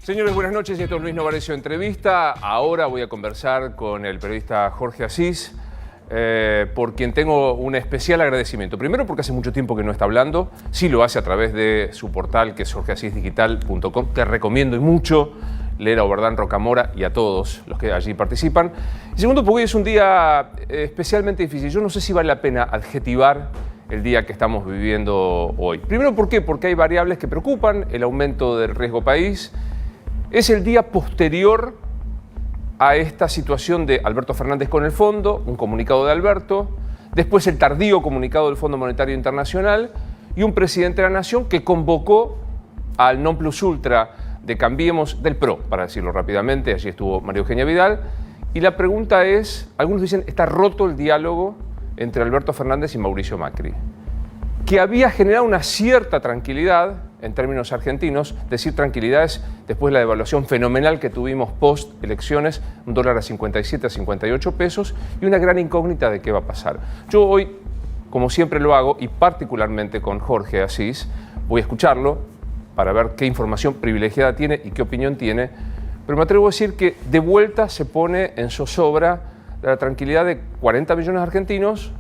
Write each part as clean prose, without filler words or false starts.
Señores, buenas noches. Esto es Luis Novarecio Entrevista. Ahora voy a conversar con el periodista Jorge Asís, por quien tengo un especial agradecimiento. Primero porque hace mucho tiempo que no está hablando. Sí lo hace a través de su portal, que es jorgeasisdigital.com. Te recomiendo y mucho leer a Oberdán Rocamora y a todos los que allí participan. Y segundo porque hoy es un día especialmente difícil. Yo no sé si vale la pena adjetivar el día que estamos viviendo hoy. Primero, ¿por qué? Porque hay variables que preocupan. El aumento del riesgo país. Es el día posterior a esta situación de Alberto Fernández con el fondo, un comunicado de Alberto, después el tardío comunicado del Fondo Monetario Internacional y un presidente de la Nación que convocó al non plus ultra de Cambiemos, del PRO, para decirlo rápidamente. Allí estuvo María Eugenia Vidal. Y la pregunta es, algunos dicen, está roto el diálogo entre Alberto Fernández y Mauricio Macri, que había generado una cierta tranquilidad en términos argentinos. Decir tranquilidad es después de la devaluación fenomenal que tuvimos post-elecciones, un dólar a 57, a 58 pesos, y una gran incógnita de qué va a pasar. Yo hoy, como siempre lo hago, y particularmente con Jorge Asís, voy a escucharlo para ver qué información privilegiada tiene y qué opinión tiene, pero me atrevo a decir que de vuelta se pone en zozobra la tranquilidad de 40 millones de argentinos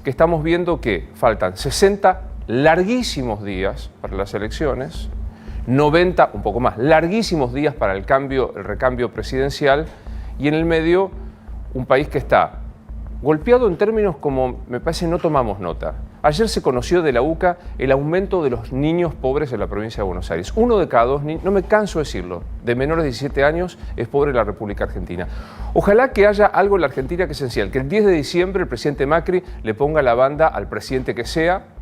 que estamos viendo que faltan 60 larguísimos días para las elecciones, 90, un poco más, larguísimos días para el recambio presidencial, y en el medio un país que está golpeado en términos como, me parece, no tomamos nota. Ayer se conoció de la UCA el aumento de los niños pobres en la provincia de Buenos Aires. 1 de cada 2 niños, no me canso de decirlo, de menores de 17 años es pobre en la República Argentina. Ojalá que haya algo en la Argentina que es esencial, que el 10 de diciembre el presidente Macri le ponga la banda al presidente que sea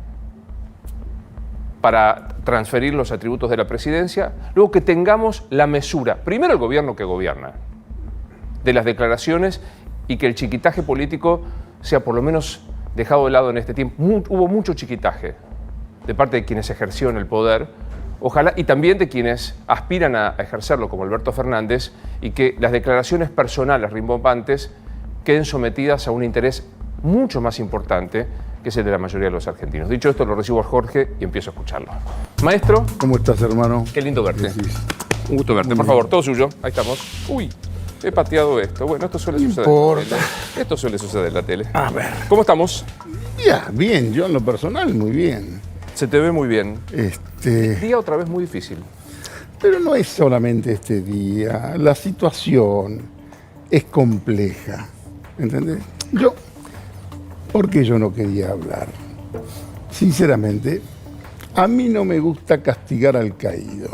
para transferir los atributos de la presidencia, luego que tengamos la mesura, primero el gobierno que gobierna, de las declaraciones, y que el chiquitaje político sea por lo menos dejado de lado en este tiempo. Hubo mucho chiquitaje de parte de quienes ejercieron el poder, ojalá, y también de quienes aspiran a ejercerlo, como Alberto Fernández, y que las declaraciones personales rimbombantes queden sometidas a un interés mucho más importante, que es el de la mayoría de los argentinos. Dicho esto, lo recibo a Jorge y empiezo a escucharlo. Maestro. ¿Cómo estás, hermano? Qué lindo verte. Sí. Un gusto verte. Por favor, todo suyo. Ahí estamos. Uy, he pateado esto. Bueno, esto suele suceder en la tele. Esto suele suceder en la tele. A ver. ¿Cómo estamos? Ya, bien. Yo en lo personal, muy bien. Se te ve muy bien. Día otra vez muy difícil. Pero no es solamente este día. La situación es compleja. ¿Entendés? ¿Por qué yo no quería hablar? Sinceramente, a mí no me gusta castigar al caído,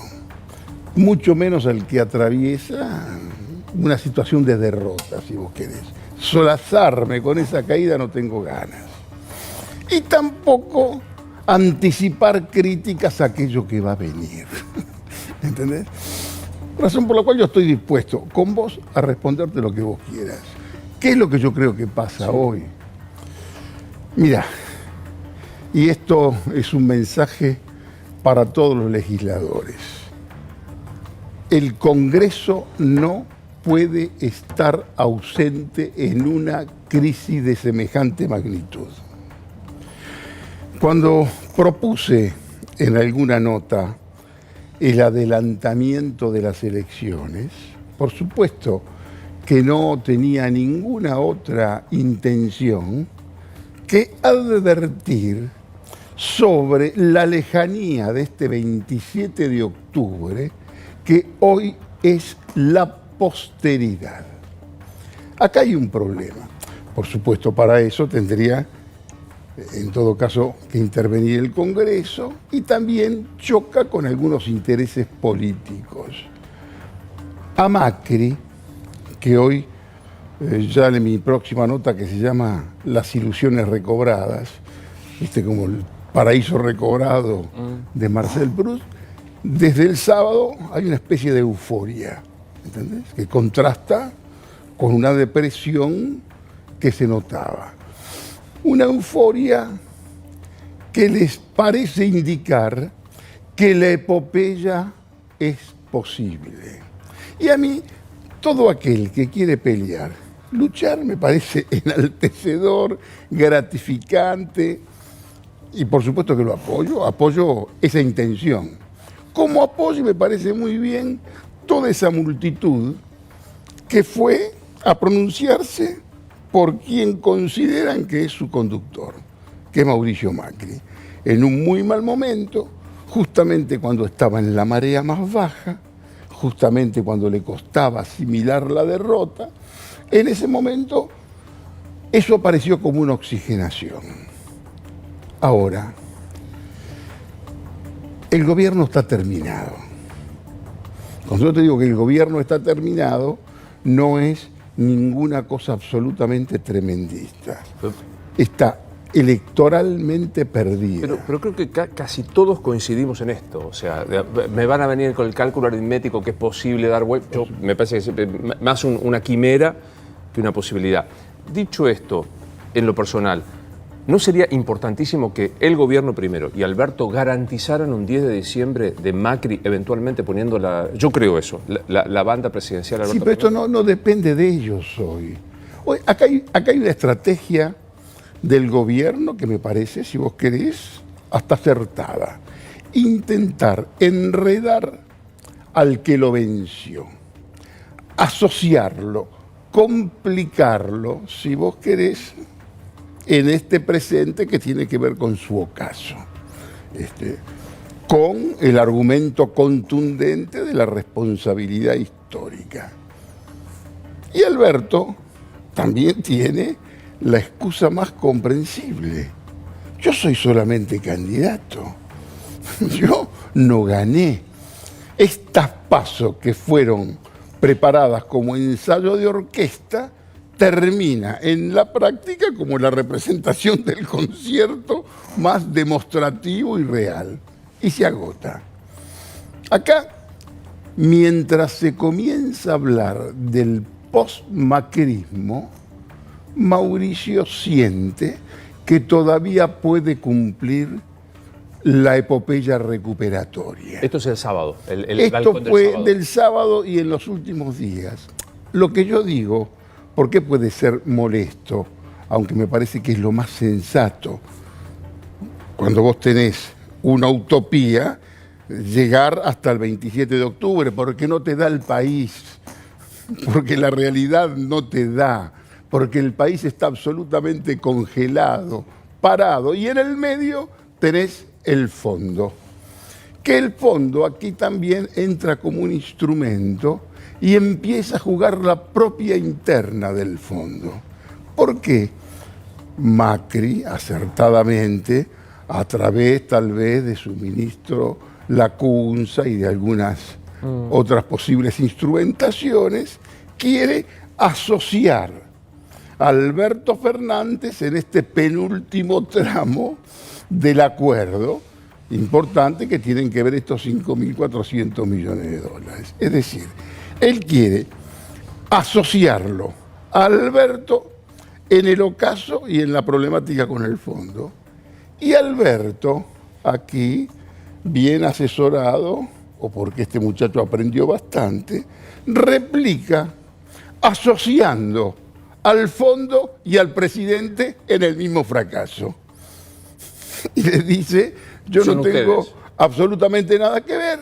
mucho menos al que atraviesa una situación de derrota, si vos querés. Solazarme con esa caída no tengo ganas. Y tampoco anticipar críticas a aquello que va a venir. ¿Entendés? Razón por la cual yo estoy dispuesto con vos a responderte lo que vos quieras. ¿Qué es lo que yo creo que pasa hoy? Mira, y esto es un mensaje para todos los legisladores. El Congreso no puede estar ausente en una crisis de semejante magnitud. Cuando propuse en alguna nota el adelantamiento de las elecciones, por supuesto que no tenía ninguna otra intención que advertir sobre la lejanía de este 27 de octubre, que hoy es la posteridad. Acá hay un problema. Por supuesto, para eso tendría, en todo caso, que intervenir el Congreso, y también choca con algunos intereses políticos. A Macri, que hoy ya en mi próxima nota, que se llama Las ilusiones recobradas, ¿viste? Como el paraíso recobrado de Marcel Proust, desde el sábado hay una especie de euforia, ¿entendés? Que contrasta con una depresión que se notaba. Una euforia que les parece indicar que la epopeya es posible. Y a mí, todo aquel que quiere pelear, luchar me parece enaltecedor, gratificante, y por supuesto que lo apoyo esa intención. Como apoyo me parece muy bien toda esa multitud que fue a pronunciarse por quien consideran que es su conductor, que es Mauricio Macri, en un muy mal momento, justamente cuando estaba en la marea más baja, justamente cuando le costaba asimilar la derrota. En ese momento eso apareció como una oxigenación. Ahora, el gobierno está terminado. Cuando yo te digo que el gobierno está terminado, no es ninguna cosa absolutamente tremendista. Está electoralmente perdido. Pero creo que casi todos coincidimos en esto. O sea, me van a venir con el cálculo aritmético que es posible dar vuelta. Yo me parece que es más una quimera que una posibilidad. Dicho esto, en lo personal, ¿no sería importantísimo que el gobierno primero y Alberto garantizaran un 10 de diciembre de Macri, eventualmente poniendo yo creo eso, la banda presidencial? Alberto, sí, pero esto no depende de ellos hoy. Acá hay una estrategia del gobierno que me parece, si vos querés, hasta acertada. Intentar enredar al que lo venció, asociarlo, complicarlo, si vos querés, en este presente que tiene que ver con su ocaso, con el argumento contundente de la responsabilidad histórica. Y Alberto también tiene la excusa más comprensible. Yo soy solamente candidato. Yo no gané. Estas PASO que fueron preparadas como ensayo de orquesta termina en la práctica como la representación del concierto más demostrativo y real. Y se agota. Acá, mientras se comienza a hablar del post-macrismo, Mauricio siente que todavía puede cumplir la epopeya recuperatoria. Esto es el sábado. Esto fue del sábado y en los últimos días. Lo que yo digo, ¿por qué puede ser molesto? Aunque me parece que es lo más sensato. Cuando vos tenés una utopía, llegar hasta el 27 de octubre, porque no te da el país, porque la realidad no te da, porque el país está absolutamente congelado, parado, y en el medio tenés el fondo. Que el fondo aquí también entra como un instrumento y empieza a jugar la propia interna del fondo. ¿Por qué? Macri, acertadamente, a través tal vez de su ministro Lacunza y de algunas otras posibles instrumentaciones, quiere asociar a Alberto Fernández en este penúltimo tramo del acuerdo importante que tienen que ver estos 5.400 millones de dólares. Es decir, él quiere asociarlo a Alberto en el ocaso y en la problemática con el fondo. Y Alberto, aquí, bien asesorado, o porque este muchacho aprendió bastante, replica asociando al fondo y al presidente en el mismo fracaso. Y le dice, yo no tengo absolutamente nada que ver.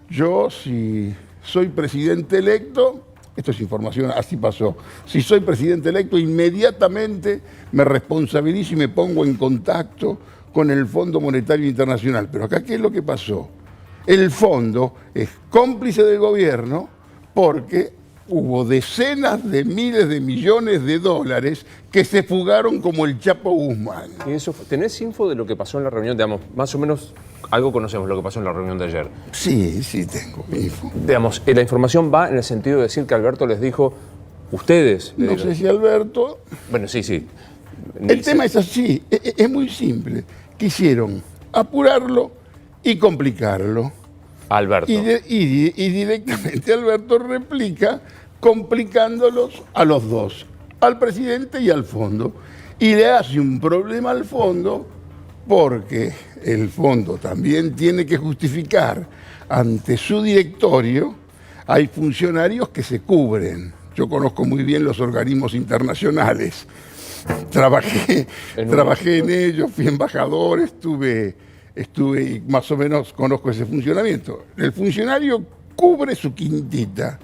Yo, si soy presidente electo, esto es información, así pasó, si soy presidente electo, inmediatamente me responsabilizo y me pongo en contacto con el Fondo Monetario Internacional. Pero acá, ¿qué es lo que pasó? El fondo es cómplice del gobierno porque hubo decenas de miles de millones de dólares que se fugaron como el Chapo Guzmán. ¿Y eso, tenés info de lo que pasó en la reunión? Digamos, más o menos algo conocemos lo que pasó en la reunión de ayer. Sí, sí tengo info. Digamos, la información va en el sentido de decir que Alberto les dijo, ustedes... No sé si Alberto... Bueno, sí, sí. El tema es así, es muy simple. Quisieron apurarlo y complicarlo. Alberto. Y directamente Alberto replica complicándolos a los dos, al presidente y al fondo. Y le hace un problema al fondo porque el fondo también tiene que justificar ante su directorio. Hay funcionarios que se cubren. Yo conozco muy bien los organismos internacionales. Trabajé en ellos, fui embajador, estuve y más o menos conozco ese funcionamiento. El funcionario cubre su quintita.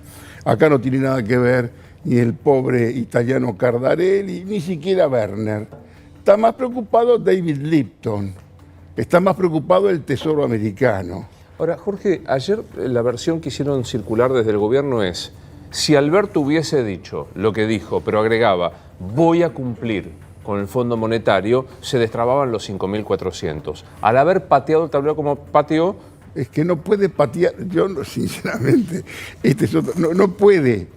Acá no tiene nada que ver ni el pobre italiano Cardarelli, ni siquiera Werner. Está más preocupado David Lipton, está más preocupado el Tesoro americano. Ahora, Jorge, ayer la versión que hicieron circular desde el gobierno es, si Alberto hubiese dicho lo que dijo, pero agregaba, voy a cumplir con el Fondo Monetario, se destrababan los 5.400. Al haber pateado el tablero como pateó... Es que no puede patear, yo sinceramente, no puede,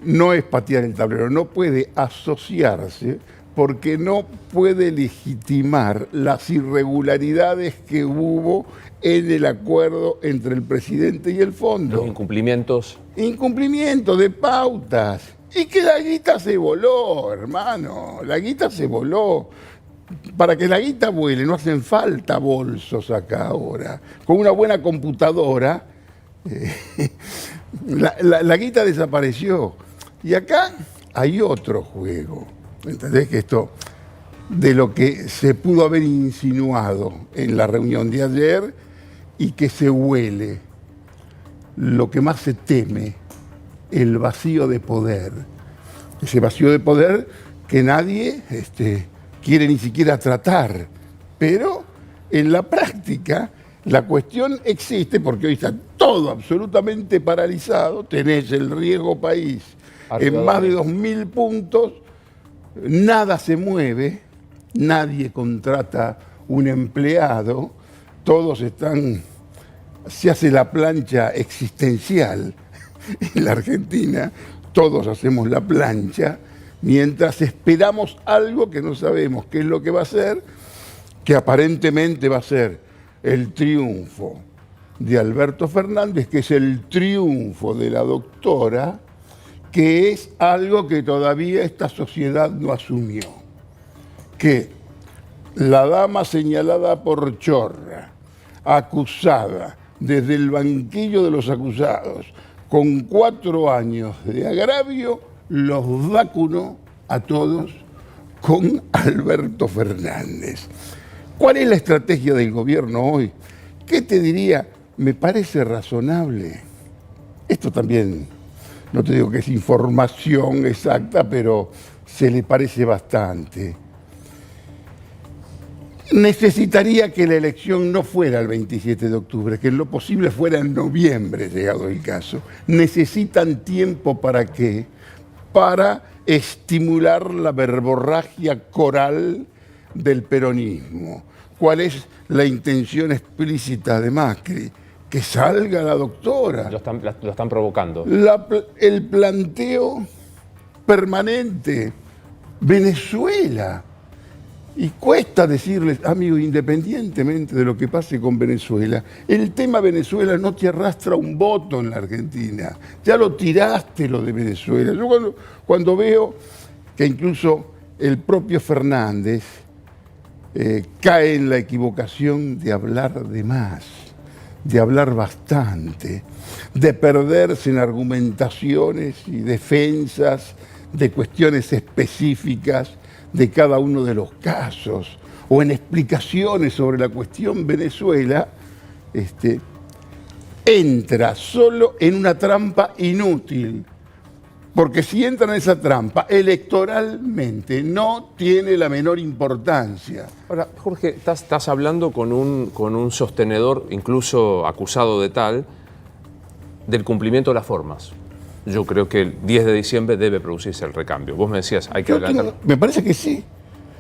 no es patear el tablero, no puede asociarse porque no puede legitimar las irregularidades que hubo en el acuerdo entre el presidente y el fondo. Los incumplimientos. Incumplimiento de pautas. Y que la guita se voló, hermano, la guita se voló. Para que la guita vuele no hacen falta bolsos acá ahora. Con una buena computadora, la guita desapareció. Y acá hay otro juego. ¿Entendés? Que esto, de lo que se pudo haber insinuado en la reunión de ayer y que se huele, lo que más se teme, el vacío de poder. Ese vacío de poder que nadie quiere ni siquiera tratar. Pero en la práctica la cuestión existe porque hoy está todo absolutamente paralizado. Tenés el riesgo país en más de 2.000 puntos. Nada se mueve, nadie contrata un empleado, todos se hace la plancha existencial. En la Argentina todos hacemos la plancha mientras esperamos algo que no sabemos qué es lo que va a ser, que aparentemente va a ser el triunfo de Alberto Fernández, que es el triunfo de la doctora, que es algo que todavía esta sociedad no asumió. Que la dama señalada por chorra, acusada desde el banquillo de los acusados, con 4 años de agravio, los vacunó a todos con Alberto Fernández. ¿Cuál es la estrategia del gobierno hoy? ¿Qué te diría? Me parece razonable. Esto también, no te digo que es información exacta, pero se le parece bastante. Necesitaría que la elección no fuera el 27 de octubre, que en lo posible fuera en noviembre, llegado el caso. Necesitan tiempo ¿para qué? Para estimular la verborragia coral del peronismo. ¿Cuál es la intención explícita de Macri? Que salga la doctora. Lo están provocando. El planteo permanente. Venezuela. Y cuesta decirles, amigo, independientemente de lo que pase con Venezuela, el tema Venezuela no te arrastra un voto en la Argentina. Ya lo tiraste lo de Venezuela. Yo cuando veo que incluso el propio Fernández cae en la equivocación de hablar de más, de hablar bastante, de perderse en argumentaciones y defensas de cuestiones específicas de cada uno de los casos, o en explicaciones sobre la cuestión Venezuela, entra solo en una trampa inútil, porque si entra en esa trampa, electoralmente no tiene la menor importancia. Ahora, Jorge, estás hablando con un sostenedor, incluso acusado de tal, del cumplimiento de las formas. Yo creo que el 10 de diciembre debe producirse el recambio. Vos me decías, hay que adelantar. Me parece que sí.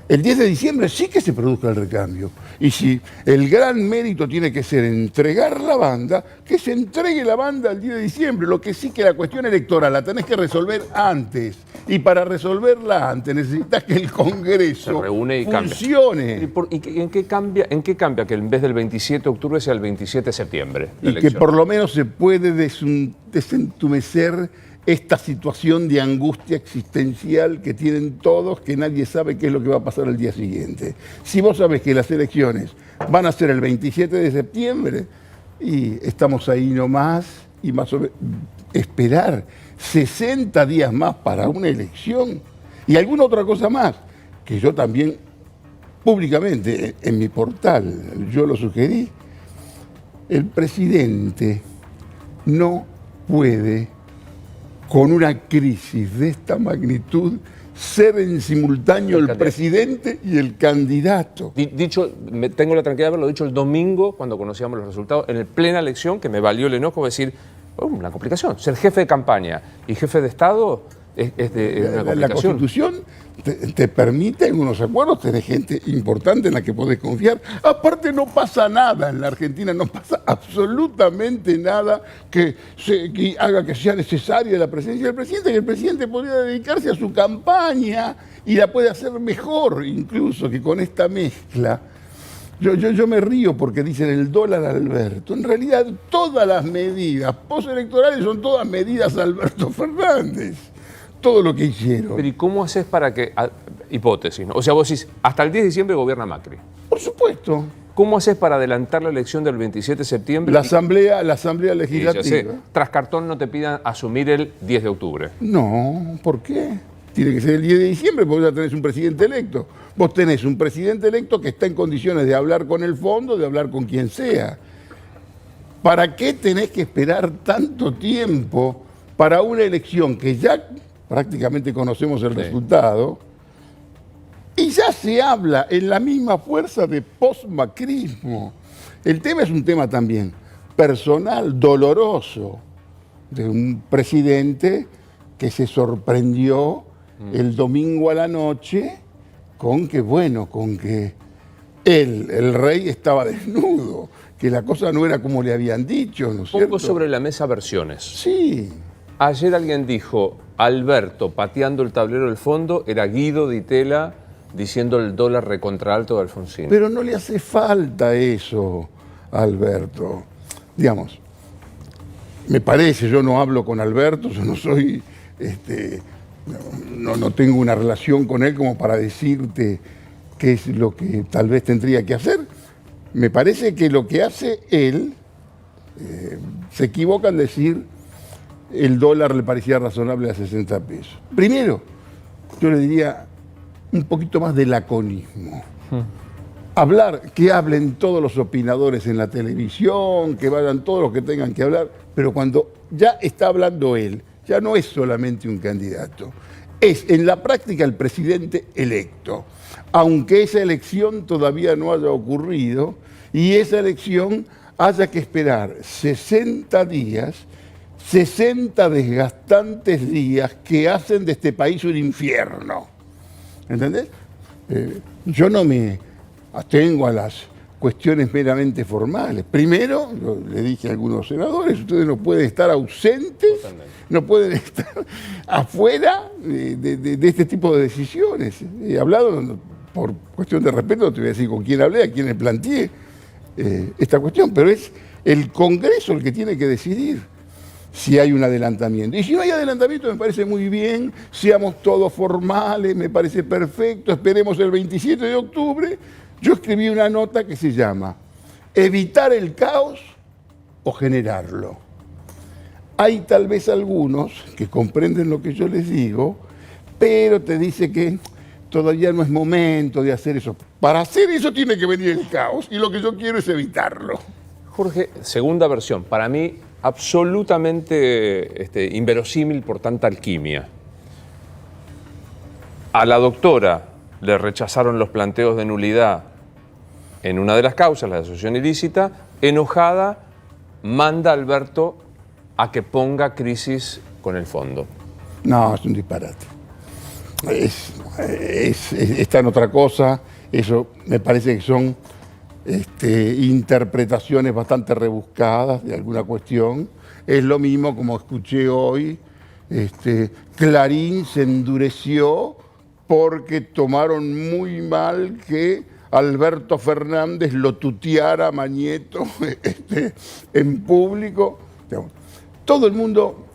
El 10 de diciembre sí que se produzca el recambio. Y si el gran mérito tiene que ser entregar la banda, que se entregue la banda el 10 de diciembre. Lo que sí que la cuestión electoral la tenés que resolver antes. Y para resolverla antes necesitas que el Congreso se reúne y funcione. ¿Y en qué cambia que en vez del 27 de octubre sea el 27 de septiembre? Y que por lo menos se puede desentumecer esta situación de angustia existencial que tienen todos, que nadie sabe qué es lo que va a pasar el día siguiente. Si vos sabés que las elecciones van a ser el 27 de septiembre, y estamos ahí nomás, y más o menos esperar 60 días más para una elección, y alguna otra cosa más, que yo también públicamente en mi portal, yo lo sugerí, el presidente no puede, con una crisis de esta magnitud, ser en simultáneo el presidente y el candidato. Dicho, tengo la tranquilidad de haberlo dicho el domingo, cuando conocíamos los resultados, en plena elección, que me valió el enojo de decir, una complicación. Ser jefe de campaña y jefe de Estado es una complicación. La Constitución te permite en unos acuerdos tener gente importante en la que podés confiar. Aparte no pasa nada en la Argentina, no pasa absolutamente nada que haga que sea necesaria la presencia del presidente, y el presidente podría dedicarse a su campaña y la puede hacer mejor incluso que con esta mezcla. Yo me río porque dicen el dólar Alberto. En realidad todas las medidas postelectorales son todas medidas Alberto Fernández. Todo lo que hicieron. Pero ¿y cómo haces para que, hipótesis, ¿no? O sea, vos decís, hasta el 10 de diciembre gobierna Macri? Por supuesto. ¿Cómo haces para adelantar la elección del 27 de septiembre? La asamblea legislativa. Ya sé, tras cartón no te pidan asumir el 10 de octubre. No, ¿por qué? Tiene que ser el 10 de diciembre porque ya tenés un presidente electo. Vos tenés un presidente electo que está en condiciones de hablar con el fondo, de hablar con quien sea. ¿Para qué tenés que esperar tanto tiempo para una elección que ya prácticamente conocemos el resultado, y ya se habla en la misma fuerza de post-macrismo? El tema es un tema también personal, doloroso, de un presidente que se sorprendió el domingo a la noche con que él, el rey, estaba desnudo, que la cosa no era como le habían dicho, ¿no es cierto? Pongo sobre la mesa versiones. Sí. Ayer alguien dijo, Alberto pateando el tablero del fondo era Guido Di Tella diciendo el dólar recontraalto de Alfonsín. Pero no le hace falta eso, Alberto. Digamos, me parece, yo no hablo con Alberto, yo no soy, no tengo una relación con él como para decirte qué es lo que tal vez tendría que hacer. Me parece que lo que hace él, se equivoca en decir el dólar le parecía razonable a 60 pesos. Primero, yo le diría un poquito más de laconismo. Que hablen todos los opinadores en la televisión, que vayan todos los que tengan que hablar, pero cuando ya está hablando él, ya no es solamente un candidato, es en la práctica el presidente electo, aunque esa elección todavía no haya ocurrido y esa elección haya que esperar 60 días, 60 desgastantes días que hacen de este país un infierno. ¿Entendés? Yo no me atengo a las cuestiones meramente formales. Primero, le dije a algunos senadores, ustedes no pueden estar ausentes, no pueden estar afuera de este tipo de decisiones. He hablado, por cuestión de respeto, no te voy a decir con quién hablé, a quién le planteé esta cuestión, pero es el Congreso el que tiene que decidir si hay un adelantamiento. Y si no hay adelantamiento, me parece muy bien, seamos todos formales, me parece perfecto, esperemos el 27 de octubre. Yo escribí una nota que se llama «Evitar el caos o generarlo». Hay tal vez algunos que comprenden lo que yo les digo, pero te dice que todavía no es momento de hacer eso. Para hacer eso tiene que venir el caos, y lo que yo quiero es evitarlo. Jorge, segunda versión, para mí absolutamente inverosímil por tanta alquimia. A la doctora le rechazaron los planteos de nulidad en una de las causas, la de asociación ilícita. Enojada, manda a Alberto a que ponga crisis con el fondo. No, es un disparate. Está en otra cosa. Eso me parece que son interpretaciones bastante rebuscadas de alguna cuestión. Es lo mismo como escuché hoy, Clarín se endureció porque tomaron muy mal que Alberto Fernández lo tuteara a Mañeto en público. Todo el mundo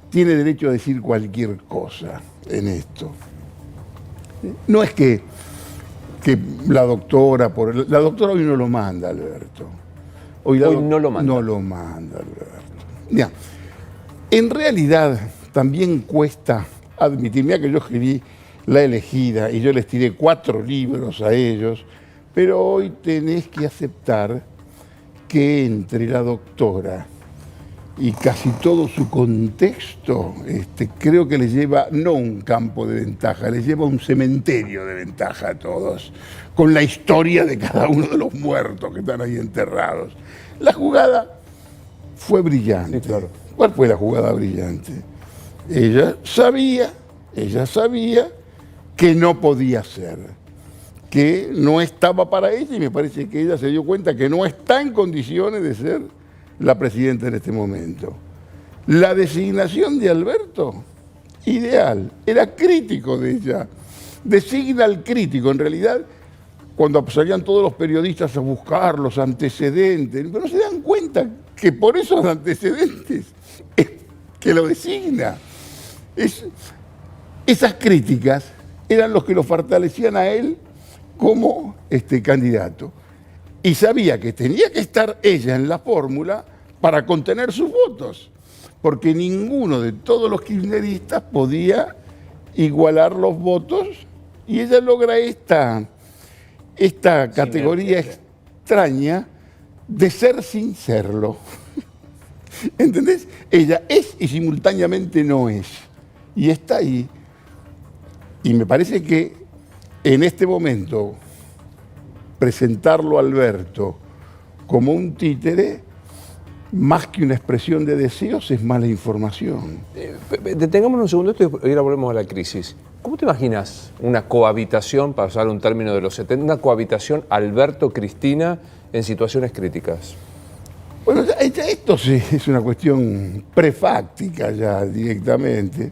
tiene derecho a decir cualquier cosa en esto. No es que la doctora hoy no lo manda, Alberto. Hoy no lo manda. No lo manda, Alberto. Ya. En realidad también cuesta admitir, mira que yo escribí La Elegida y yo les tiré 4 libros a ellos, pero hoy tenés que aceptar que entre la doctora y casi todo su contexto, creo que les lleva no un campo de ventaja, les lleva un cementerio de ventaja a todos, con la historia de cada uno de los muertos que están ahí enterrados. La jugada fue brillante. Sí, claro. ¿Cuál fue la jugada brillante? Ella sabía que no podía ser, que no estaba para ella, y me parece que ella se dio cuenta que no está en condiciones de ser la presidenta en este momento. La designación de Alberto, ideal, era crítico de ella, designa al crítico. En realidad, cuando salían todos los periodistas a buscar los antecedentes, pero no se dan cuenta que por esos antecedentes es que lo designa. Esas críticas eran los que lo fortalecían a él como candidato. Y sabía que tenía que estar ella en la fórmula para contener sus votos, porque ninguno de todos los kirchneristas podía igualar los votos, y ella logra esta categoría extraña de ser sin serlo. ¿Entendés? Ella es y simultáneamente no es. Y está ahí. Y me parece que en este momento presentarlo a Alberto como un títere, más que una expresión de deseos, es mala información. Detengámonos un segundo y ahora volvemos a la crisis. ¿Cómo te imaginas una cohabitación, para usar un término de los 70, una cohabitación Alberto-Cristina en situaciones críticas? Bueno, ya esto sí es una cuestión prefáctica ya directamente.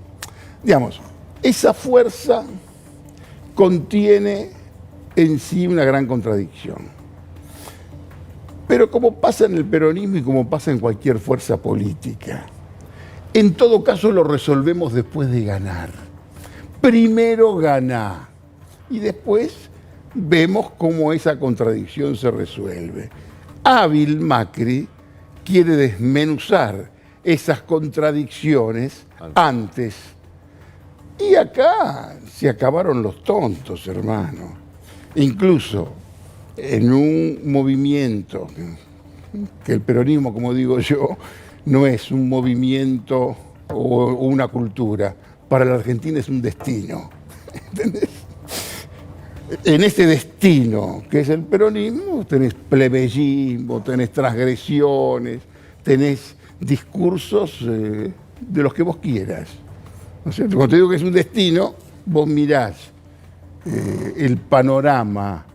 Digamos, esa fuerza contiene en sí una gran contradicción. Pero como pasa en el peronismo y como pasa en cualquier fuerza política, en todo caso lo resolvemos después de ganar. Primero gana y después vemos cómo esa contradicción se resuelve. Hábil Macri quiere desmenuzar esas contradicciones antes. Y acá se acabaron los tontos, hermano. Incluso en un movimiento, que el peronismo, como digo yo, no es un movimiento o una cultura. Para la Argentina es un destino. ¿Entendés? En ese destino que es el peronismo, tenés plebeyismo, tenés transgresiones, tenés discursos de los que vos quieras. ¿No es cierto? Cuando te digo que es un destino, vos mirás el panorama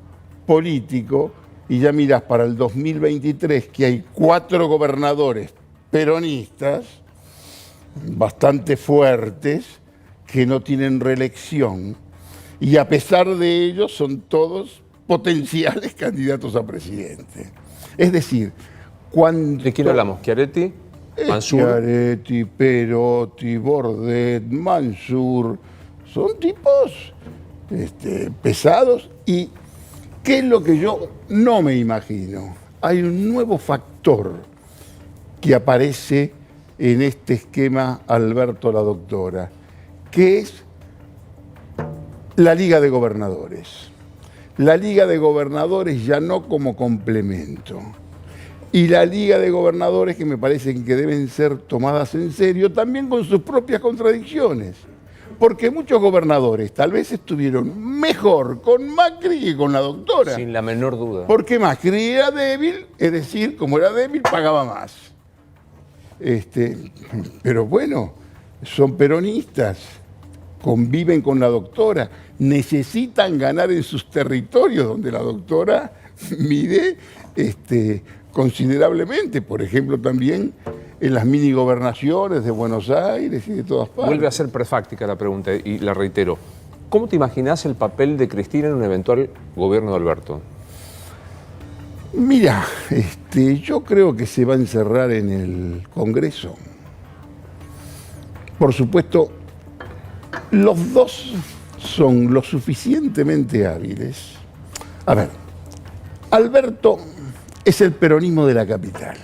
político y ya mirás para el 2023 que hay 4 gobernadores peronistas bastante fuertes que no tienen reelección, y a pesar de ello son todos potenciales candidatos a presidente. Es decir, cuando... ¿De quién hablamos? ¿Schiaretti? ¿Mansur? Schiaretti, Perotti, Bordet, Mansur, son tipos pesados. ¿Y qué es lo que yo no me imagino? Hay un nuevo factor que aparece en este esquema Alberto la doctora, que es la Liga de Gobernadores. La Liga de Gobernadores ya no como complemento. Y la Liga de Gobernadores que me parece que deben ser tomadas en serio, también con sus propias contradicciones. Porque muchos gobernadores tal vez estuvieron mejor con Macri que con la doctora. Sin la menor duda. Porque Macri era débil, es decir, como era débil, pagaba más. Pero bueno, son peronistas, conviven con la doctora, necesitan ganar en sus territorios donde la doctora mide considerablemente, por ejemplo también en las mini gobernaciones de Buenos Aires y de todas partes. Vuelve a ser prefáctica la pregunta y la reitero. ¿Cómo te imaginás el papel de Cristina en un eventual gobierno de Alberto? Mira, yo creo que se va a encerrar en el Congreso. Por supuesto, los dos son lo suficientemente hábiles. A ver, Alberto es el peronismo de la capital.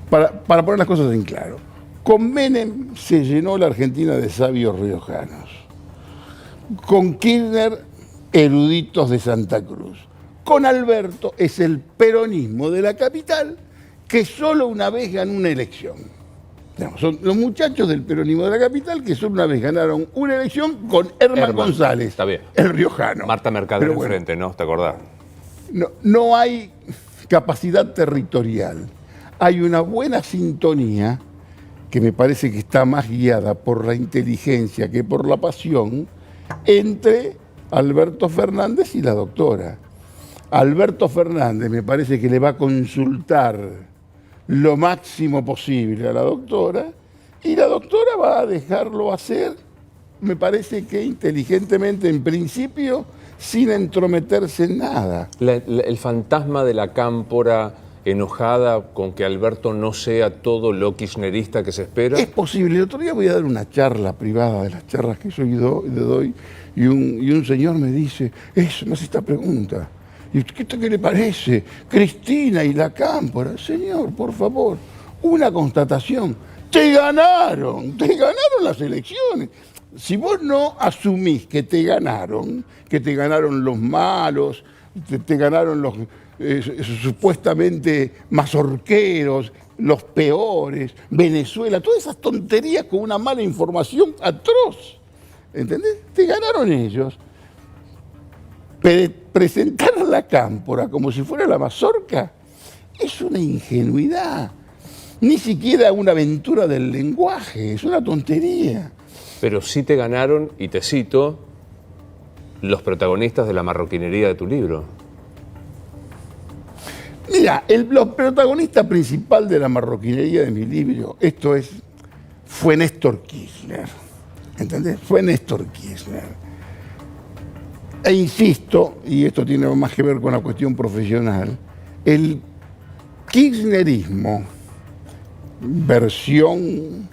Para poner las cosas en claro, con Menem se llenó la Argentina de sabios riojanos. Con Kirchner, eruditos de Santa Cruz. Con Alberto es el peronismo de la capital que solo una vez ganó una elección. Digamos, son los muchachos del peronismo de la capital que solo una vez ganaron una elección con Herman González, está bien. el riojano. Marta Mercader Pero bueno, enfrente, ¿no? ¿Te acordás? no hay capacidad territorial. Hay una buena sintonía que me parece que está más guiada por la inteligencia que por la pasión entre Alberto Fernández y la doctora. Alberto Fernández me parece que le va a consultar lo máximo posible a la doctora y la doctora va a dejarlo hacer, me parece que inteligentemente en principio, sin entrometerse en nada. El fantasma de la cámpora enojada con que Alberto no sea todo lo kirchnerista que se espera. Es posible. El otro día voy a dar una charla privada de las charlas que yo doy y un señor me dice, eso, no hace esta pregunta. ¿Y qué le parece? Cristina y la cámpora. Señor, por favor, una constatación. Te ganaron las elecciones. Si vos no asumís que te ganaron los malos, te ganaron los supuestamente mazorqueros, los peores, Venezuela, todas esas tonterías con una mala información atroz, ¿entendés? Te ganaron ellos. Presentar a la cámpora como si fuera la mazorca es una ingenuidad, ni siquiera una aventura del lenguaje, es una tontería. Pero sí te ganaron, y te cito, los protagonistas de la marroquinería de tu libro. Mira, los protagonista principal de la marroquinería de mi libro, fue Néstor Kirchner, ¿entendés? Fue Néstor Kirchner. E insisto, y esto tiene más que ver con la cuestión profesional, el kirchnerismo, versión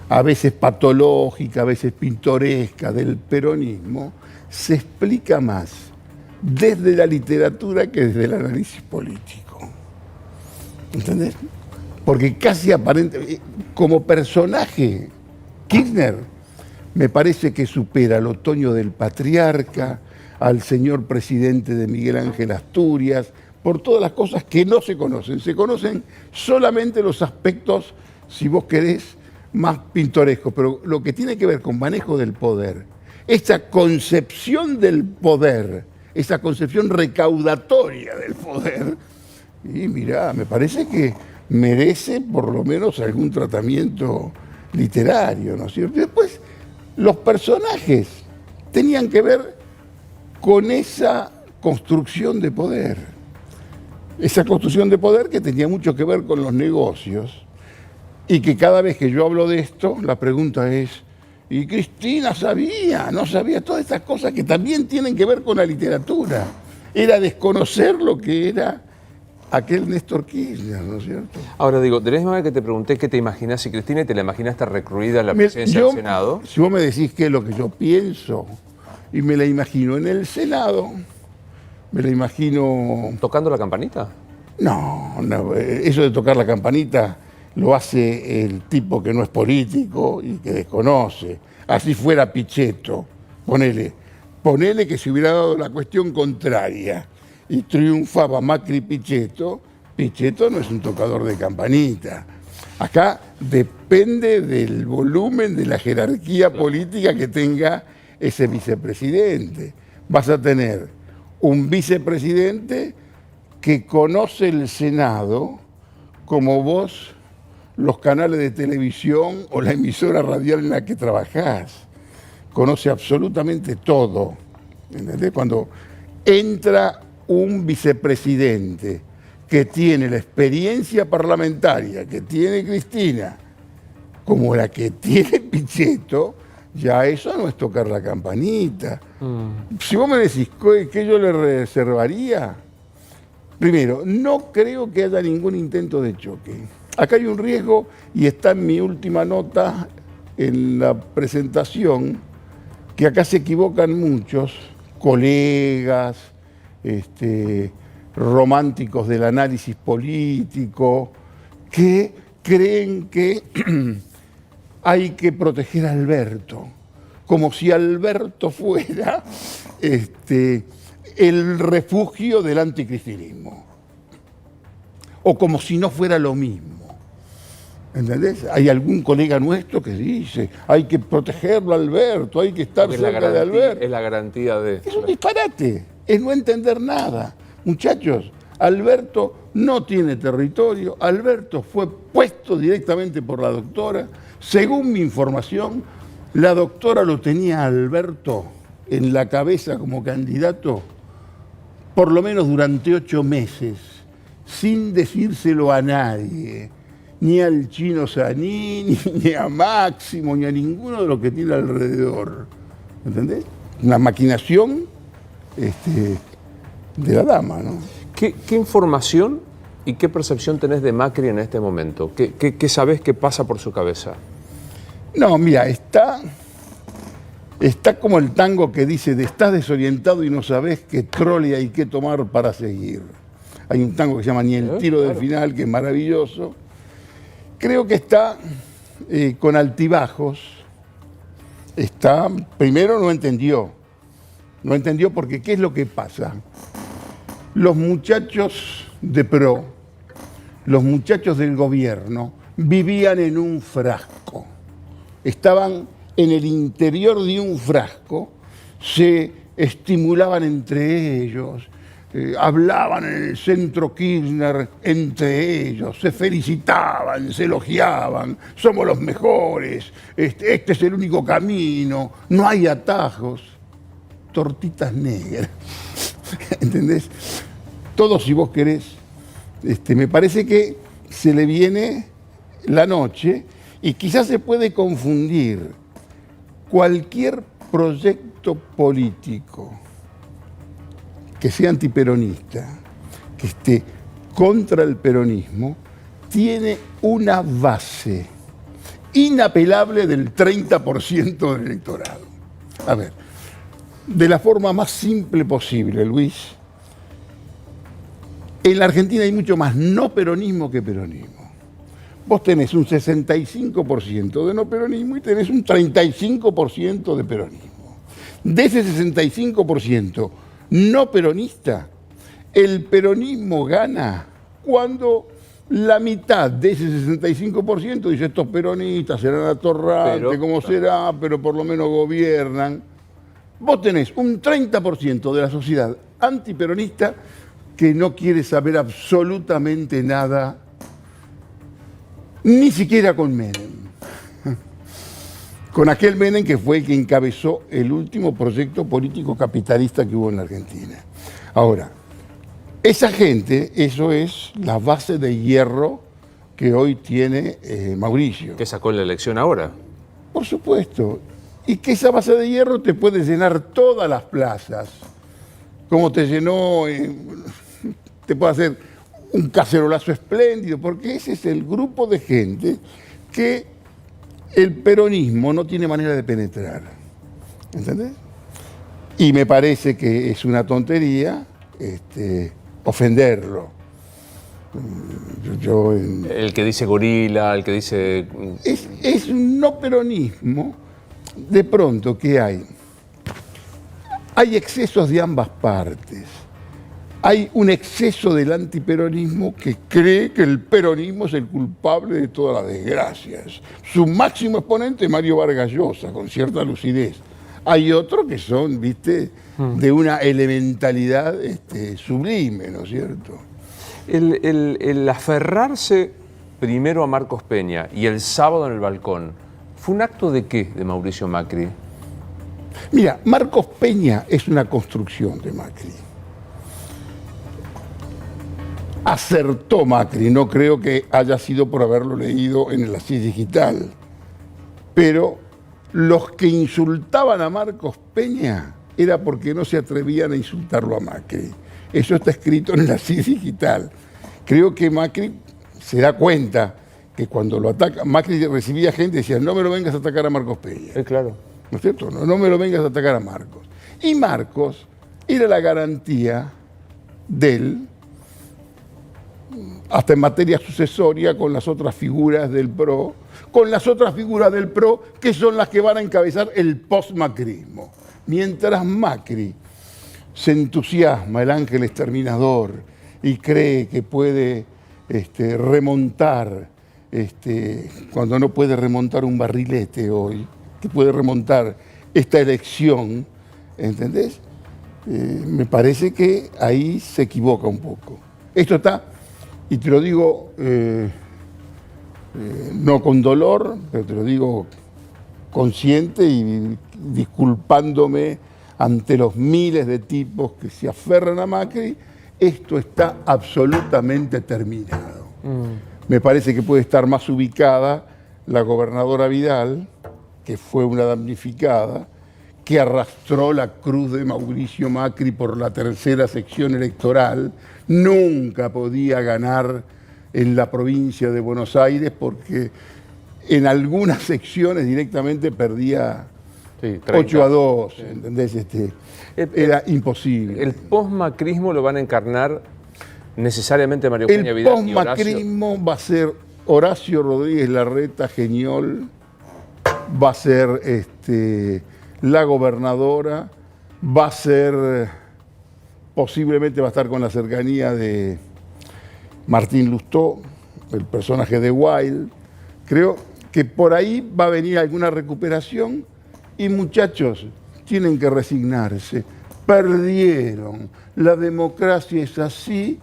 a veces patológica, a veces pintoresca del peronismo, se explica más desde la literatura que desde el análisis político. ¿Entendés? Porque casi aparente, como personaje, Kirchner me parece que supera al Otoño del Patriarca, al señor presidente de Miguel Ángel Asturias, por todas las cosas que no se conocen. Se conocen solamente los aspectos, si vos querés, más pintorescos, pero lo que tiene que ver con manejo del poder, esa concepción del poder, esa concepción recaudatoria del poder, y mirá, me parece que merece por lo menos algún tratamiento literario, ¿no es cierto? Y después, los personajes tenían que ver con esa construcción de poder. Esa construcción de poder que tenía mucho que ver con los negocios y que cada vez que yo hablo de esto, la pregunta es, ¿y Cristina sabía? ¿No sabía? Todas estas cosas que también tienen que ver con la literatura. Era desconocer lo que era aquel Néstor Kirchner, ¿no es cierto? Ahora digo, de la misma manera que te pregunté qué te imaginás si Cristina y te la imaginaste recluida en la presidencia del Senado. Si vos me decís qué es lo que yo pienso, y me la imagino en el Senado, me la imagino... ¿Tocando la campanita? No, eso de tocar la campanita lo hace el tipo que no es político y que desconoce. Así fuera Pichetto, ponele que se hubiera dado la cuestión contraria y triunfaba Macri Pichetto, Pichetto no es un tocador de campanita. Acá depende del volumen de la jerarquía política que tenga ese vicepresidente. Vas a tener un vicepresidente que conoce el Senado como vos los canales de televisión o la emisora radial en la que trabajás. Conoce absolutamente todo. ¿Entendés? Cuando entra un vicepresidente que tiene la experiencia parlamentaria que tiene Cristina, como la que tiene Pichetto, ya eso no es tocar la campanita. Si vos me decís que yo le reservaría, primero, no creo que haya ningún intento de choque. Acá hay un riesgo y está en mi última nota en la presentación, que acá se equivocan muchos colegas, románticos del análisis político, que creen que hay que proteger a Alberto, como si Alberto fuera el refugio del anticristinismo. o como si no fuera lo mismo. ¿Entendés? Hay algún colega nuestro que dice, hay que protegerlo a Alberto, hay que estar cerca de Alberto. Es la garantía de... Es un disparate, es no entender nada. Muchachos, Alberto no tiene territorio, Alberto fue puesto directamente por la doctora. Según mi información, la doctora lo tenía a Alberto en la cabeza como candidato por lo menos durante 8 meses, sin decírselo a nadie. Ni al Chino Zanini, ni a Máximo, ni a ninguno de los que tiene alrededor. ¿Entendés? Una maquinación de la dama, ¿no? ¿Qué información y qué percepción tenés de Macri en este momento? ¿Qué sabés que pasa por su cabeza? No, mira, está como el tango que dice, estás desorientado y no sabés qué trole hay que tomar para seguir. Hay un tango que se llama Ni el tiro del final, que es maravilloso. Creo que está con altibajos. Primero no entendió porque ¿qué es lo que pasa? Los muchachos de PRO, los muchachos del gobierno, vivían en un frasco. Estaban en el interior de un frasco, se estimulaban entre ellos, hablaban en el centro Kirchner entre ellos, se felicitaban, se elogiaban, somos los mejores, este es el único camino, no hay atajos, tortitas negras, ¿entendés? Todo, si vos querés, me parece que se le viene la noche y quizás se puede confundir cualquier proyecto político que sea antiperonista, que esté contra el peronismo, tiene una base inapelable del 30% del electorado. A ver, de la forma más simple posible, Luis, en la Argentina hay mucho más no peronismo que peronismo. Vos tenés un 65% de no peronismo y tenés un 35% de peronismo. De ese 65%, no peronista, el peronismo gana cuando la mitad de ese 65% dice estos peronistas serán atorrantes, como será, pero por lo menos gobiernan. Vos tenés un 30% de la sociedad antiperonista que no quiere saber absolutamente nada, ni siquiera con Menem. Con aquel Menem que fue el que encabezó el último proyecto político capitalista que hubo en la Argentina. Ahora, esa gente, eso es la base de hierro que hoy tiene Mauricio. ¿Que sacó la elección ahora? Por supuesto. Y que esa base de hierro te puede llenar todas las plazas. Como te llenó, te puede hacer un cacerolazo espléndido, porque ese es el grupo de gente que el peronismo no tiene manera de penetrar. ¿Entendés? Y me parece que es una tontería ofenderlo. El que dice gorila, el que dice... Es un no peronismo, de pronto, que hay. Hay excesos de ambas partes. Hay un exceso del antiperonismo que cree que el peronismo es el culpable de todas las desgracias. Su máximo exponente es Mario Vargas Llosa, con cierta lucidez. Hay otros que son, viste, de una elementalidad sublime, ¿no es cierto? El aferrarse primero a Marcos Peña y el sábado en el balcón, ¿fue un acto de qué de Mauricio Macri? Mira, Marcos Peña es una construcción de Macri. Acertó Macri, no creo que haya sido por haberlo leído en el Asís Digital, pero los que insultaban a Marcos Peña era porque no se atrevían a insultarlo a Macri. Eso está escrito en el Asís Digital. Creo que Macri se da cuenta que cuando lo ataca, Macri recibía gente y decía, no me lo vengas a atacar a Marcos Peña. Claro. ¿No es cierto? No me lo vengas a atacar a Marcos. Y Marcos era la garantía de él, hasta en materia sucesoria, con las otras figuras del PRO, que son las que van a encabezar el post-macrismo. Mientras Macri se entusiasma, el ángel exterminador, y cree que puede remontar, cuando no puede remontar un barrilete hoy, que puede remontar esta elección, ¿entendés? Me parece que ahí se equivoca un poco. Esto está, y te lo digo no con dolor, pero te lo digo consciente y disculpándome ante los miles de tipos que se aferran a Macri, esto está absolutamente terminado. Me parece que puede estar más ubicada la gobernadora Vidal, que fue una damnificada, que arrastró la cruz de Mauricio Macri por la tercera sección electoral, nunca podía ganar en la provincia de Buenos Aires porque en algunas secciones directamente perdía 8-2, ¿entendés? Era imposible. ¿El post-macrismo lo van a encarnar necesariamente María Eugenia Vidal y Horacio? El post-macrismo va a ser Horacio Rodríguez Larreta, Geniol, va a ser la gobernadora, va a ser, posiblemente va a estar con la cercanía de Martín Lustó, el personaje de Wilde. Creo que por ahí va a venir alguna recuperación y muchachos, tienen que resignarse. Perdieron, la democracia es así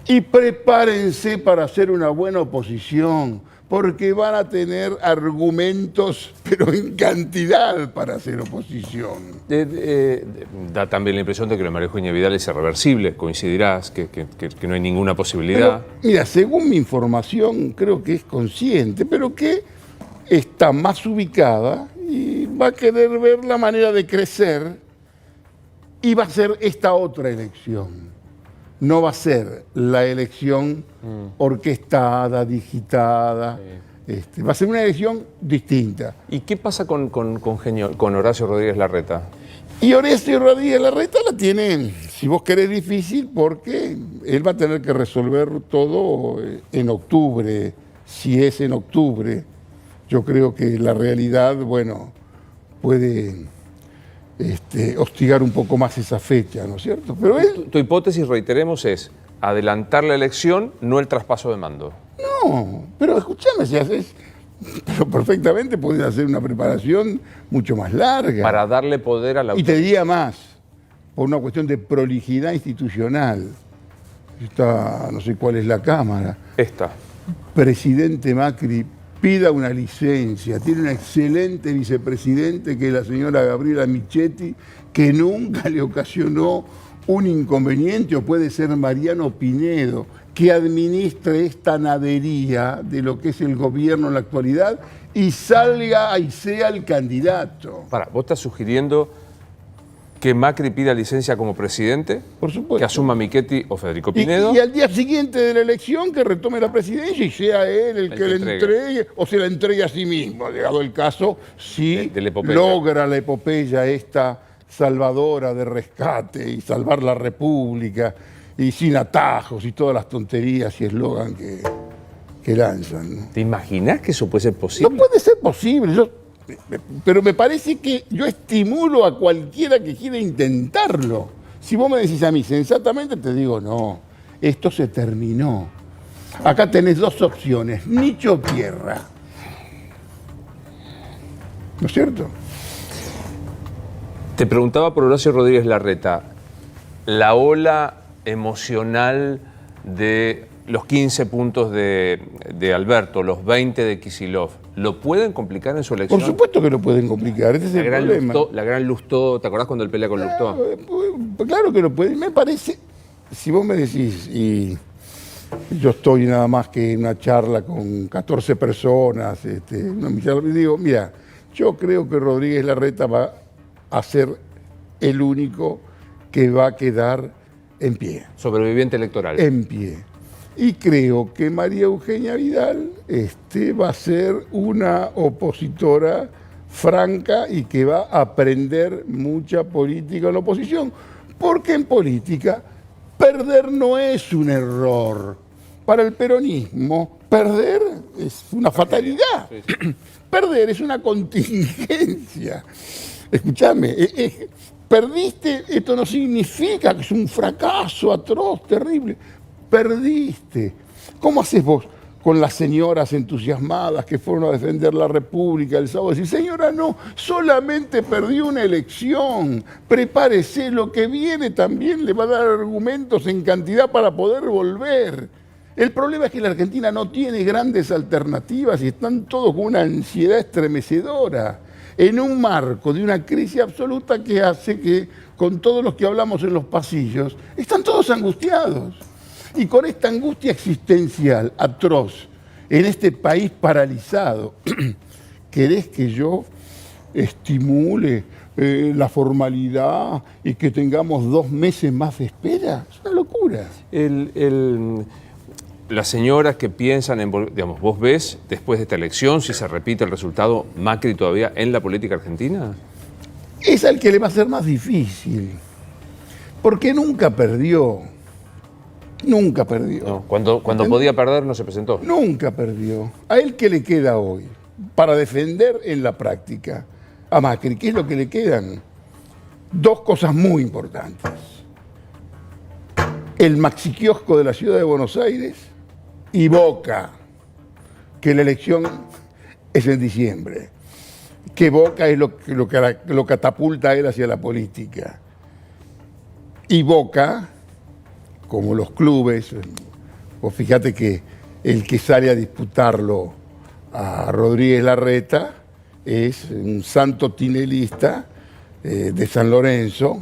y prepárense para hacer una buena oposición, porque van a tener argumentos, pero en cantidad para hacer oposición. Da también la impresión de que lo de María Eugenia Vidal es irreversible, coincidirás, que no hay ninguna posibilidad. Pero, mira, según mi información, creo que es consciente, pero que está más ubicada y va a querer ver la manera de crecer y va a ser esta otra elección. No va a ser la elección orquestada, digitada. Sí. Va a ser una elección distinta. ¿Y qué pasa con Horacio Rodríguez Larreta? Y Horacio Rodríguez Larreta la tiene, si vos querés, difícil porque él va a tener que resolver todo en octubre. Si es en octubre, yo creo que la realidad, bueno, puede hostigar un poco más esa fecha, ¿no es cierto? Pero tu hipótesis, reiteremos, es adelantar la elección, no el traspaso de mando. No, pero escúchame, si haces, pero perfectamente podés hacer una preparación mucho más larga. Para darle poder a la autoridad. Y te diría más, por una cuestión de prolijidad institucional. Esta, no sé cuál es la Cámara. Esta. Presidente Macri pida una licencia, tiene una excelente vicepresidente que es la señora Gabriela Michetti, que nunca le ocasionó un inconveniente, o puede ser Mariano Pinedo, que administre esta nadería de lo que es el gobierno en la actualidad y salga y sea el candidato. ¿Vos estás sugiriendo que Macri pida licencia como presidente? Por supuesto. Que asuma Michetti o Federico Pinedo. Y al día siguiente de la elección que retome la presidencia y sea él el que le entregue, o se la entregue a sí mismo, llegado el caso, si logra la epopeya esta salvadora de rescate y salvar la República, y sin atajos y todas las tonterías y eslogan que lanzan, ¿no? ¿Te imaginas que eso puede ser posible? No puede ser posible. Pero me parece que yo estimulo a cualquiera que quiera intentarlo. Si vos me decís a mí sensatamente, te digo, no, esto se terminó. Acá tenés dos opciones, nicho o tierra. ¿No es cierto? Te preguntaba por Horacio Rodríguez Larreta, la ola emocional de los 15 puntos de Alberto, los 20 de Kicillof, ¿lo pueden complicar en su elección? Por supuesto que lo pueden complicar, ese es el problema. La gran Lustó, ¿te acordás cuando él pelea con Lustó? Claro que lo pueden. Me parece, si vos me decís, y yo estoy nada más que en una charla con 14 personas, digo, mira, yo creo que Rodríguez Larreta va a ser el único que va a quedar en pie. Sobreviviente electoral. En pie. Y creo que María Eugenia Vidal va a ser una opositora franca y que va a aprender mucha política en la oposición. Porque en política perder no es un error. Para el peronismo, perder es una fatalidad. Sí, sí. Perder es una contingencia. Escúchame, perdiste, esto no significa que es un fracaso atroz, terrible. Perdiste. ¿Cómo haces vos con las señoras entusiasmadas que fueron a defender la República el sábado? Decir, señora, no, solamente perdió una elección, prepárese, lo que viene también le va a dar argumentos en cantidad para poder volver. El problema es que la Argentina no tiene grandes alternativas y están todos con una ansiedad estremecedora, en un marco de una crisis absoluta que hace que, con todos los que hablamos en los pasillos, están todos angustiados. Y con esta angustia existencial atroz, en este país paralizado, ¿querés que yo estimule la formalidad y que tengamos 2 meses más de espera? Es una locura. Las señoras que piensan en, digamos, ¿vos ves después de esta elección si se repite el resultado Macri todavía en la política argentina? Es al que le va a ser más difícil, porque nunca perdió. Nunca perdió. No, cuando podía perder no se presentó. Nunca perdió. ¿A él qué le queda hoy para defender en la práctica a Macri? ¿Qué es lo que le quedan? 2 cosas muy importantes. El maxiquiosco de la ciudad de Buenos Aires y Boca, que la elección es en diciembre. Que Boca es lo catapulta a él hacia la política. Y Boca, como los clubes, vos fíjate que el que sale a disputarlo a Rodríguez Larreta es un santo tinelista de San Lorenzo.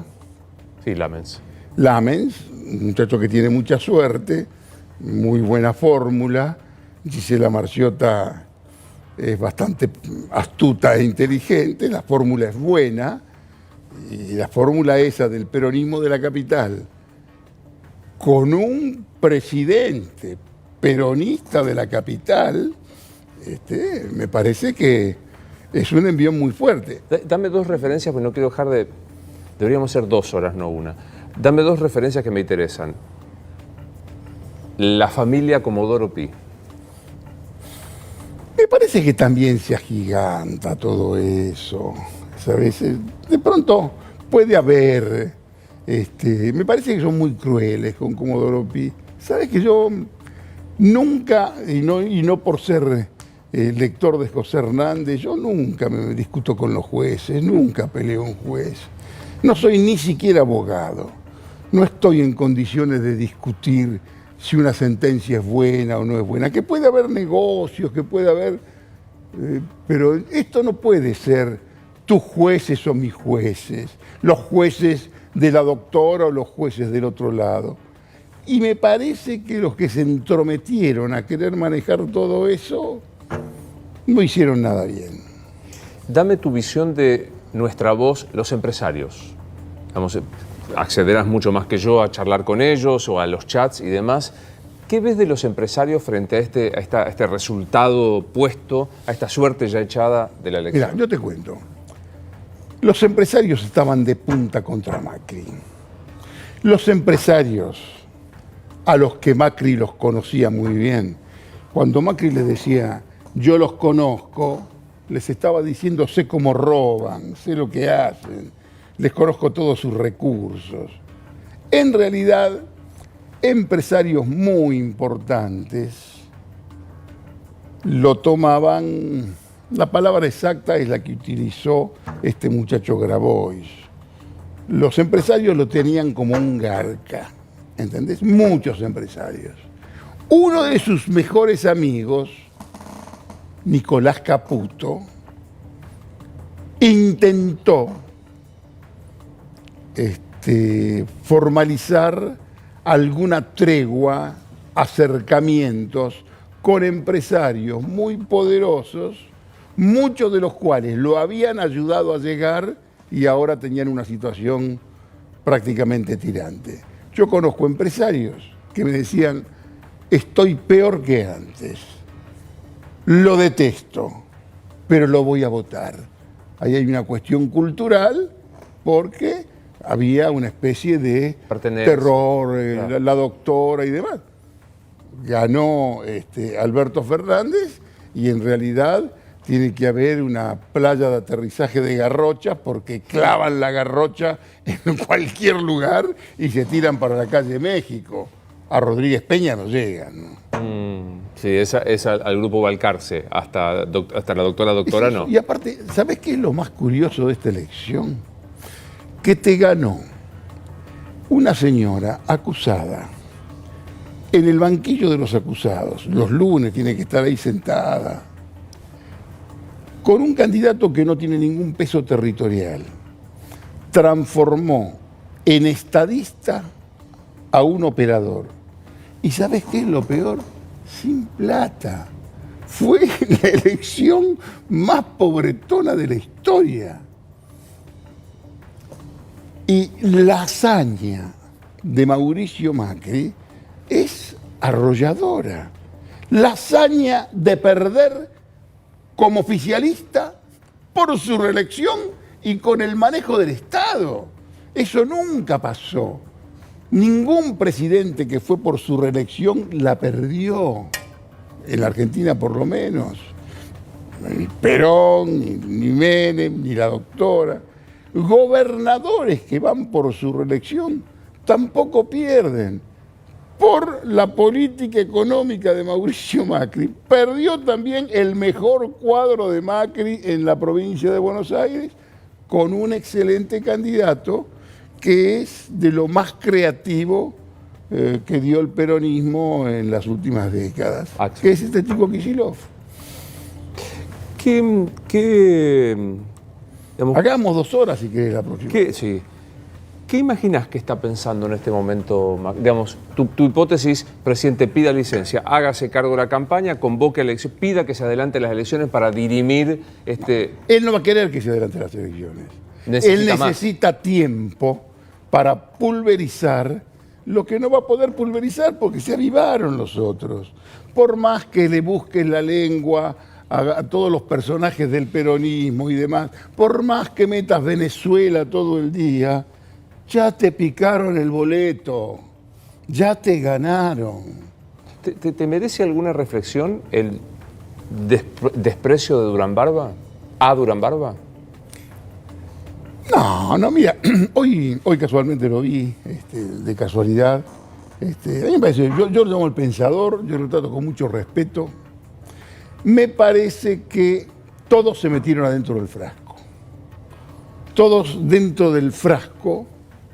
Sí, Lamens. Lamens, un muchacho que tiene mucha suerte, muy buena fórmula. Gisela Marciota es bastante astuta e inteligente, la fórmula es buena, y la fórmula esa del peronismo de la capital, con un presidente peronista de la capital, me parece que es un envío muy fuerte. Dame 2 referencias, porque no quiero dejar de... Deberíamos ser 2 horas, no una. Dame 2 referencias que me interesan. La familia Comodoro Pi. Me parece que también se agiganta todo eso, ¿sabes? De pronto puede haber... me parece que son muy crueles con Comodoro Pi. Sabes que yo nunca, y no por ser lector de José Hernández, yo nunca me discuto con los jueces, nunca peleo a un juez. No soy ni siquiera abogado. No estoy en condiciones de discutir si una sentencia es buena o no es buena. Que puede haber negocios, que puede haber... pero esto no puede ser tus jueces o mis jueces, los jueces de la doctora o los jueces del otro lado. Y me parece que los que se entrometieron a querer manejar todo eso no hicieron nada bien. Dame tu visión de nuestra voz, los empresarios. Vamos, accederás mucho más que yo a charlar con ellos o a los chats y demás. ¿Qué ves de los empresarios frente a este resultado puesto, a esta suerte ya echada de la elección? Mirá, yo te cuento. Los empresarios estaban de punta contra Macri. Los empresarios, a los que Macri los conocía muy bien, cuando Macri les decía, yo los conozco, les estaba diciendo, sé cómo roban, sé lo que hacen, les conozco todos sus recursos. En realidad, empresarios muy importantes lo tomaban, la palabra exacta es la que utilizó este muchacho Grabois. Los empresarios lo tenían como un garca, ¿entendés? Muchos empresarios. Uno de sus mejores amigos, Nicolás Caputo, intentó formalizar alguna tregua, acercamientos con empresarios muy poderosos, muchos de los cuales lo habían ayudado a llegar y ahora tenían una situación prácticamente tirante. Yo conozco empresarios que me decían, estoy peor que antes, lo detesto, pero lo voy a votar. Ahí hay una cuestión cultural porque había una especie de terror, claro. la doctora y demás. Ganó Alberto Fernández y en realidad tiene que haber una playa de aterrizaje de garrochas porque clavan la garrocha en cualquier lugar y se tiran para la calle México. a Rodríguez Peña no llegan, ¿no? Sí, esa al grupo Balcarce, hasta la doctora no. Y aparte, ¿sabes qué es lo más curioso de esta elección? Que te ganó una señora acusada en el banquillo de los acusados. Los lunes tiene que estar ahí sentada, con un candidato que no tiene ningún peso territorial. Transformó en estadista a un operador. ¿Y sabes qué es lo peor? Sin plata. Fue la elección más pobretona de la historia. Y la hazaña de Mauricio Macri es arrolladora. La hazaña de perder como oficialista por su reelección y con el manejo del Estado. Eso nunca pasó. Ningún presidente que fue por su reelección la perdió. En la Argentina por lo menos. Ni Perón, ni Menem, ni la doctora. Gobernadores que van por su reelección tampoco pierden. Por la política económica de Mauricio Macri. Perdió también el mejor cuadro de Macri en la provincia de Buenos Aires con un excelente candidato que es de lo más creativo que dio el peronismo en las últimas décadas, que es este tipo Kicillof. Hagamos 2 horas si querés la próxima. Sí. ¿Qué imaginás que está pensando en este momento? Digamos, tu hipótesis, presidente pida licencia, hágase cargo de la campaña, convoque a elecciones, pida que se adelante las elecciones para dirimir este... Él no va a querer que se adelante las elecciones. Él necesita tiempo para pulverizar lo que no va a poder pulverizar porque se avivaron los otros. Por más que le busques la lengua a todos los personajes del peronismo y demás, por más que metas Venezuela todo el día, ya te picaron el boleto, ya te ganaron. ¿Te merece alguna reflexión el desprecio de Durán Barba? ¿A Durán Barba? No, mira, hoy casualmente lo vi, de casualidad. A mí me parece, yo lo llamo el pensador, yo lo trato con mucho respeto. Me parece que todos se metieron adentro del frasco. Todos dentro del frasco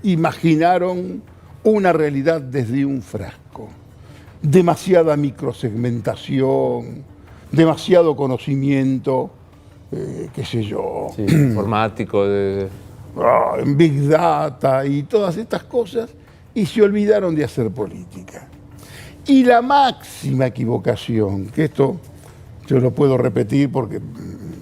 imaginaron una realidad desde un frasco. Demasiada microsegmentación, demasiado conocimiento, qué sé yo. Sí, informático, en Big Data y todas estas cosas, y se olvidaron de hacer política. Y la máxima equivocación, que esto yo lo puedo repetir porque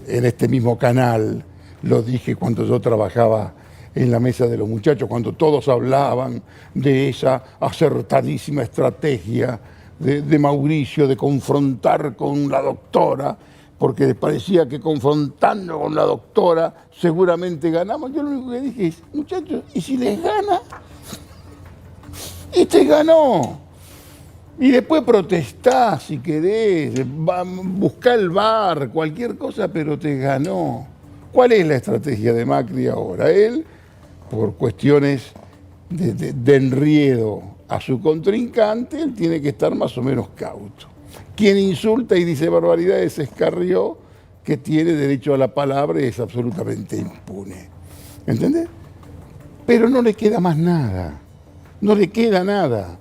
en este mismo canal lo dije cuando yo trabajaba en la mesa de los muchachos, cuando todos hablaban de esa acertadísima estrategia de Mauricio de confrontar con la doctora, porque les parecía que confrontando con la doctora seguramente ganamos. Yo lo único que dije es, muchachos, ¿y si les gana? Y te ganó. Y después protestá si querés, buscá el VAR, cualquier cosa, pero te ganó. ¿Cuál es la estrategia de Macri ahora? Él, por cuestiones de enriedo a su contrincante, él tiene que estar más o menos cauto. Quien insulta y dice barbaridades es Carrió, que tiene derecho a la palabra y es absolutamente impune. ¿Entendés? Pero no le queda más nada. No le queda nada.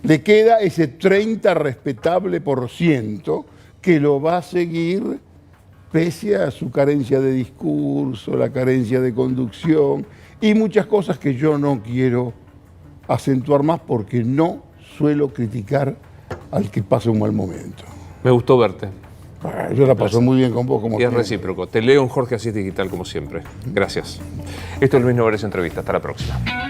Le queda ese 30 respetable % que lo va a seguir pese a su carencia de discurso, la carencia de conducción y muchas cosas que yo no quiero acentuar más porque no suelo criticar al que pasa un mal momento. Me gustó verte. Yo la paso muy bien con vos. Como y es recíproco. Te leo en Jorge Asís Digital como siempre. Gracias. Esto es Luis Novarecio Entrevista. Hasta la próxima.